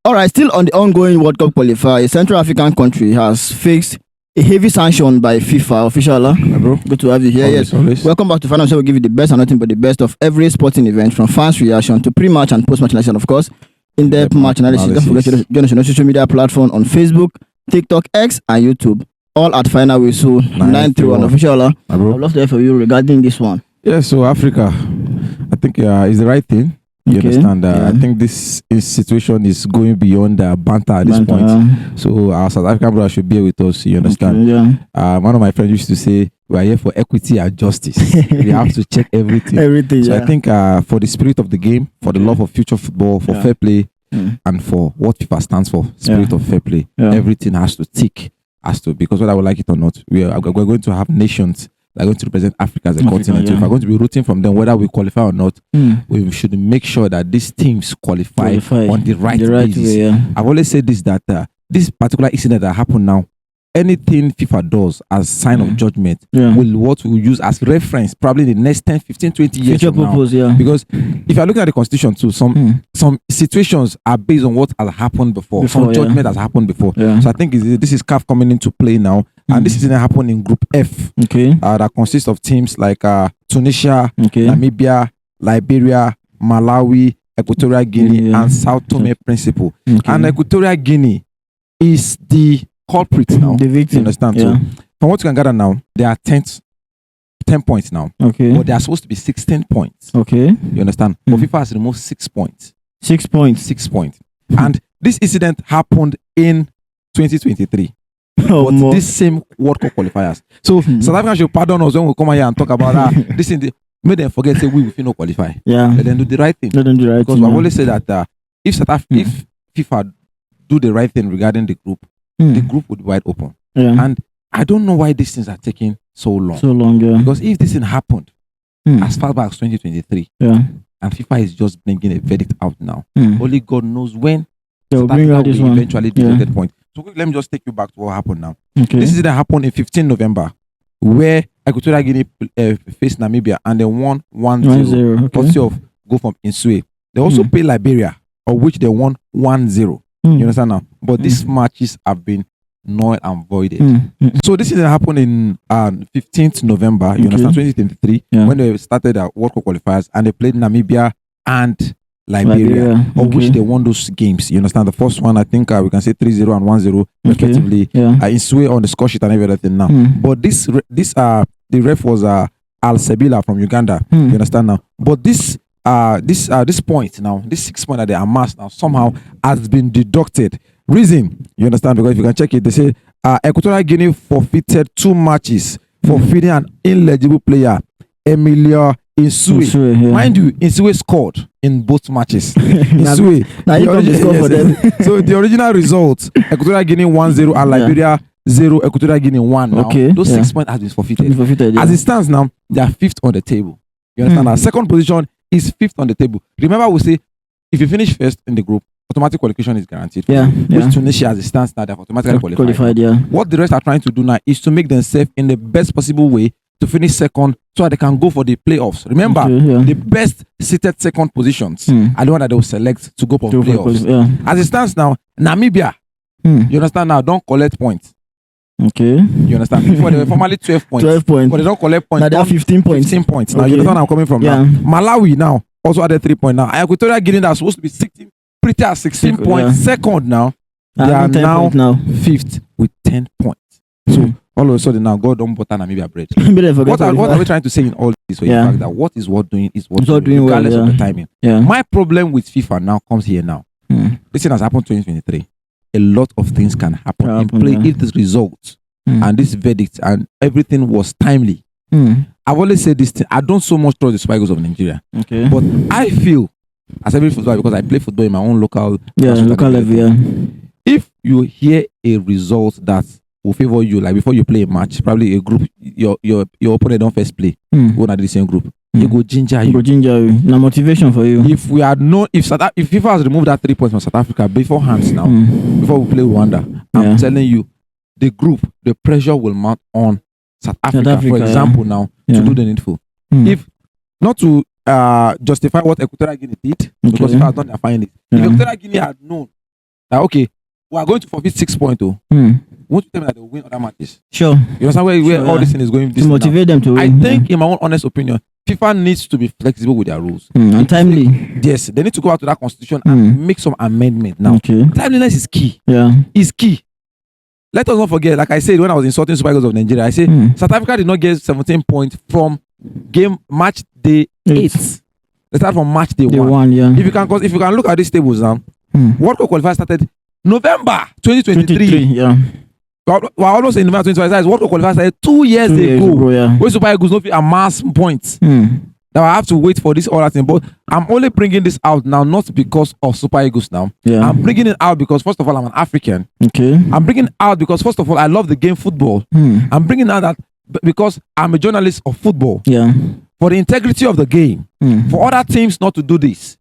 All right, still on the ongoing World Cup qualifier, a Central African country has faced a heavy sanction by FIFA official. Bro, good to have you here. Always. Welcome back to Final Show. We'll give you the best and nothing but the best of every sporting event, from fans' reaction to pre-match and post-match analysis, and of course, in-depth match analysis. Don't forget to join us on our social media platform on Facebook, TikTok, X, and YouTube. All at Final Whistle 931 official. I would love to hear from you regarding this one. Yeah, so Africa, I think is the right thing. You understand? I think this situation is going beyond banter at this point. So our South African brother should bear with us. You understand? One of my friends used to say, we are here for equity and justice. We have to check everything. So I think for the spirit of the game, for the love of future football, for fair play, and for what FIFA stands for, spirit of fair play, everything has to tick. Because whether I would like it or not, we're going to have nations that are going to represent Africa as a continent. So if we're going to be rooting from them, whether we qualify or not, we should make sure that these teams qualify on the right basis. Way, I've always said this, that this particular incident that happened now, anything FIFA does as sign of judgment will use as reference probably in the next 10, 15, 20 years future purpose, because if you're looking at the constitution too, some situations are based on what has happened before. Some judgment has happened before. So I think this is CAF coming into play now, and this is going to happen in Group F that consists of teams like Tunisia, Namibia, Liberia, Malawi, Equatorial Guinea, and Sao Tome Principe. And Equatorial Guinea is the culprit now. The victim. You understand? So from what you can gather now, there are 10 points now. But they are supposed to be 16 points. You understand? But FIFA has removed 6 points. 6 points. 6 points. And this incident happened in 2023. But this same World Cup qualifiers. So South Africa should pardon us when we come here and talk about this in the make them forget say we will not qualify. Let them do the right thing. Because we've always said that if FIFA do the right thing regarding the group would be wide open. And I don't know why these things are taking so long. Because if this thing happened as far back as 2023, and FIFA is just bringing a verdict out now, only God knows when they'll bring out this one. Eventually the point. So let me just take you back to what happened now. This is that happened in 15 November, where Equatorial Guinea faced Namibia and they won 1-0. Courtesy of goal from Insue. They also played Liberia, of which they won 1-0. You understand now? But these matches have been null and voided. So this is that happened in 15th November, you understand, 2023, when they started the World Cup qualifiers and they played Namibia and Liberia, of which they won those games. You understand? The first one, I think we can say 3-0 and 1-0 respectively. Insue on the score sheet and everything now. But the ref was Al Sebila from Uganda. You understand now? But this point now, this 6 point that they amassed now somehow has been deducted. Reason, you understand? Because if you can check it, they say Equatorial Guinea forfeited 2 matches for feeding an illegible player, Emilio Insue. Mind you, Insue scored in both matches. Insue. Now you can score for them. So the original result, Equatorial Guinea 1-0 and Liberia 0, Equatorial Guinea 1. Now, those 6 points have been forfeited. As it stands now, they are 5th on the table. You understand? Our second position is 5th on the table. Remember, we say if you finish first in the group, automatic qualification is guaranteed. Which Tunisia, as it stands now, they have automatically qualified. What the rest are trying to do now is to make themselves in the best possible way to finish second, so that they can go for the playoffs. Remember, the best seated second positions are the one that they will select to go for playoffs. As it stands now, Namibia, you understand now, don't collect points. You understand? Before they were formerly 12 points. 12 points. But they don't collect points. Now they have 15 points. 15 points. Now you understand where I'm coming from now. Malawi now also added 3 points now. Equatorial Guinea that's supposed to be 16, pretty at 16 points. Second now. They are now 5th with 10 points. So all of a sudden now, God don't butter Namibia bread. What are we trying to say in all this? So in fact, that what is what doing is what doing, regardless of the timing. My problem with FIFA now comes here now. This thing has happened 2023. A lot of things can happen in play if this result and this verdict and everything was timely. I've always said this thing. I don't so much trust the Super Eagles of Nigeria. But I feel, as every footballer, because I play football in my own local level. If you hear a result that will favor you, like before you play a match, probably a group, your opponent don't first play, go under the same group. You go ginger you. Now motivation for you. If we had known, if FIFA has removed that 3 points from South Africa beforehand now, before we play Rwanda, I'm telling you, the group, the pressure will mount on South Africa for example, now to do the needful. If not to justify what Equatorial Guinea did, because FIFA has done their findings. If Equatorial Guinea had known that okay, we are going to forfeit 6 points, won't you tell me that they will win other matches? Sure. You understand where all this thing is going? To motivate them to win. I think, in my own honest opinion, FIFA needs to be flexible with their rules. And timely. Yes, they need to go out to that constitution and make some amendment now. Timeliness is key. Yeah. Is key. Let us not forget, like I said when I was insulting Super Eagles of Nigeria, I said South Africa did not get 17 points from match day 8. They start from match day 1. If you can look at these tables now, World Cup qualifiers started November 2023. Yeah. We're almost in November 2023. World Cup qualifiers started 2 years ago. Where Super Eagles not amass points. Now I have to wait for this other thing, but I'm only bringing this out now not because of Super Eagles now. I'm bringing it out because first of all I'm an African. I'm bringing it out because first of all I love the game football. I'm bringing out that because I'm a journalist of football. For the integrity of the game, for other teams not to do this,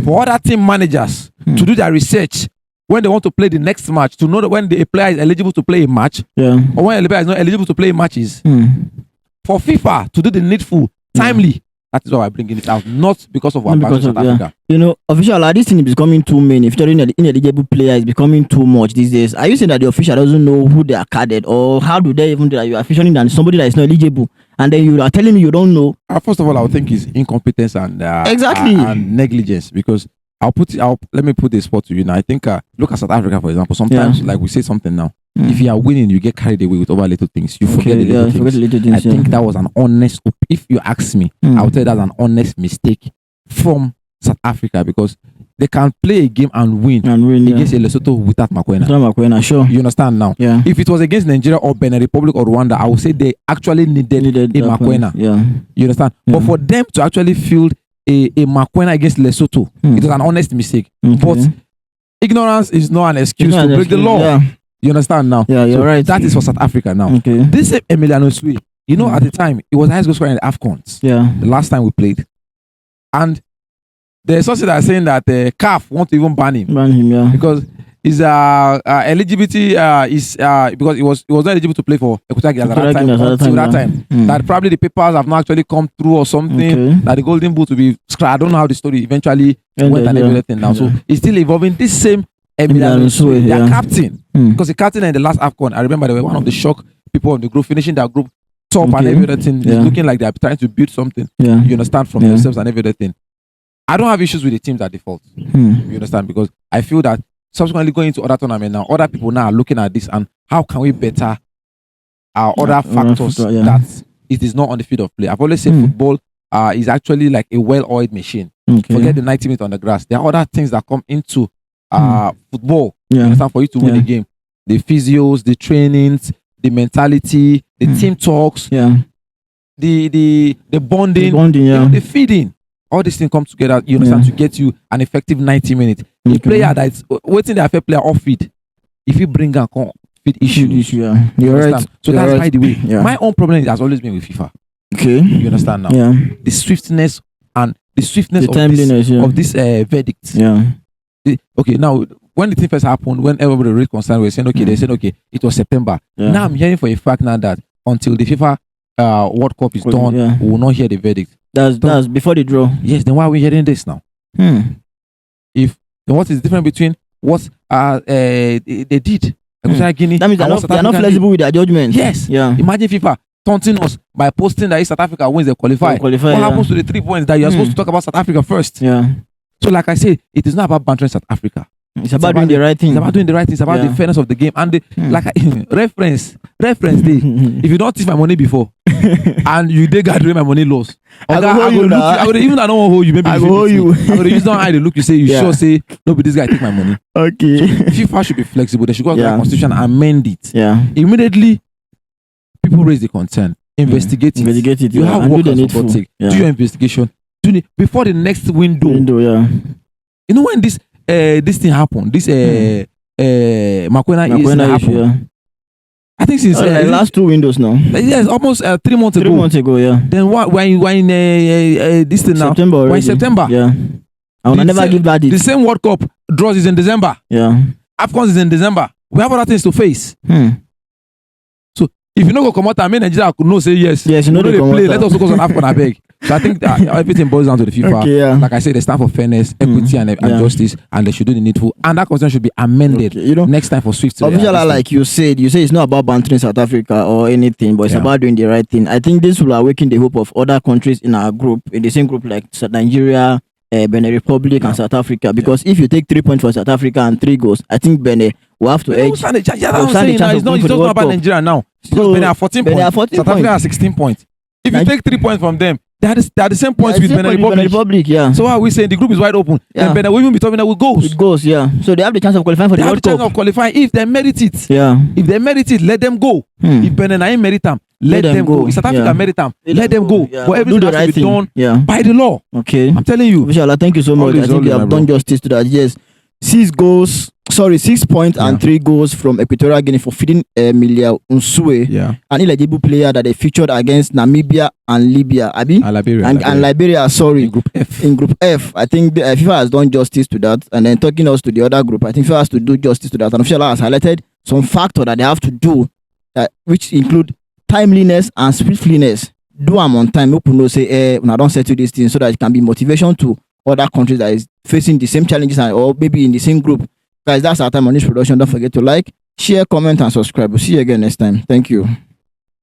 for other team managers to do their research when they want to play the next match, to know that when the player is eligible to play a match, or when a player is not eligible to play matches, for FIFA to do the needful timely. That is why I'm bringing it out, not because of our because of South Africa. You know, official, this thing is becoming too many. If you're ineligible player is becoming too much these days. Are you saying that the official doesn't know who they are carded, or how do they even do that? You are officialing that somebody that is not eligible, and then you are telling me you don't know? First of all, I would think it's incompetence and exactly and negligence, because let me put this spot to you now. I think look at South Africa for example. Sometimes like we say something now. If you are winning, you get carried away with over little things. You forget the little things. I think that was an honest. If you ask me, I would say that's an honest mistake from South Africa, because they can play a game and win against Lesotho without Mokoena. Sure. You understand now? Yeah. If it was against Nigeria or Benin Republic or Rwanda, I would say they actually needed a Mokoena. Yeah. You understand? But for them to actually field a Mokoena against Lesotho, it was an honest mistake. But ignorance is not an excuse to break the law. Yeah. You understand now? Yeah, you're right. That is for South Africa now. This same Emiliano Sui, you know, at the time, it was the highest goal scorer in the AFCONs. Yeah. The last time we played. And there's something that are saying that CAF want to even ban him. Because his eligibility is because he was not eligible to play for Equatorial at that time. That probably the papers have not actually come through or something. That the golden boot will be scrapped. I don't know how the story eventually went and everything now. So it's still evolving. This same Emiliano Sui, their captain, because the captain in the last AFCON, I remember they were one of the shock people in the group, finishing their group top and everything. It's looking like they're trying to build something. You understand, from themselves and everything. I don't have issues with the teams at default. You understand, because I feel that subsequently going into other tournaments now, other people now are looking at this and how can we better our other factors that it is not on the field of play. I've always said football is actually like a well-oiled machine. Forget the 90 minutes on the grass. There are other things that come into football, you understand, for you to win the game. The physios, the trainings, the mentality, the team talks, the bonding, the feeding. All these things come together, you understand, to get you an effective 90 minutes. A player that is waiting their fair player off feed, if you bring a feed issues, you're right. So that's by the way. My own problem has always been with FIFA. You understand now? The swiftness and the swiftness of this verdict. Okay, now when the thing first happened, when everybody was concerned, we were saying okay, they said okay, it was September. Now I'm hearing for a fact now that until the FIFA World Cup is done, we will not hear the verdict. That's before the draw. Yes, then why are we hearing this now? If then what is different between what they did? Guinea, that means they're not flexible with their judgment. Yes. Imagine FIFA taunting us by posting that if South Africa wins, they qualify. What happens to the 3 points that you're supposed to talk about South Africa first? So like I say, it is not about bantering South Africa. It's about doing the right thing. It's about doing the right thing. It's about the fairness of the game. And the reference day. If you don't teach my money before and you dey gathering my money loss, I go even I don't want to hold you. Maybe I go hold you. I go use down eye to look. You say you sure say no, but this guy take my money. Okay. So FIFA should be flexible. They should go to the constitution and amend it. Immediately, people raise the concern. Investigate it. You have workers to take. Do your investigation. Before the next window. You know when this thing happened, this Mokoena issue. I think since like last 2 windows now. Yes, almost 3 months ago. 3 months ago, Then we're in this thing now. September already. We're in September. I will never give that date. The same World Cup draws is in December. AFCON is in December. We have other things to face. Hmm. So If you no go come out and make Nigeria could know say yes. Yes, you know they play. Let us focus on AFCON, I beg. So I think that everything boils down to the FIFA. Okay, yeah. Like I said, they stand for fairness, equity, and justice, and they should do the needful. And that constitution should be amended. Okay, you know, next time for Swift. Officially, like you say it's not about bantering South Africa or anything, but it's about doing the right thing. I think this will awaken the hope of other countries in our group, in the same group like Nigeria, Benin Republic, and South Africa. Because if you take 3 points for South Africa and 3 goals, I think Benin will have to edge. It's not about Nigeria now. So Benin are 14 points. South Africa are 16 points. If you take 3 points from them, they are the same points with Benin Republic. Yeah. So how are we saying the group is wide open? Yeah. And Benin will even be talking with goals. With goals, yeah. So they have the chance of qualifying for the World Cup. They have the chance of qualifying if they merit it. Yeah. If they merit it, let them go. If Benin ain't merit them, let them go. If South Africa merit them, let them go. Yeah. But everything has to be done by the law. Okay. I'm telling you. Inshallah, thank you so much. I think you have done justice to that. Yes. 6 points and 3 goals from Equatorial Guinea for feeding Emilia Unsue, an illegible player that they featured against Namibia and Libya, and Liberia. Sorry, in Group F. I think the FIFA has done justice to that, and then talking us to the other group. I think FIFA has to do justice to that, and official has highlighted some factors that they have to do, which include timeliness and swiftness. Do them on time. Open no say, when I don't settle these things, so that it can be motivation to other countries that is facing the same challenges or maybe in the same group. Guys, that's our time on this production. Don't forget to like, share, comment, and subscribe. We'll see you again next time. Thank you.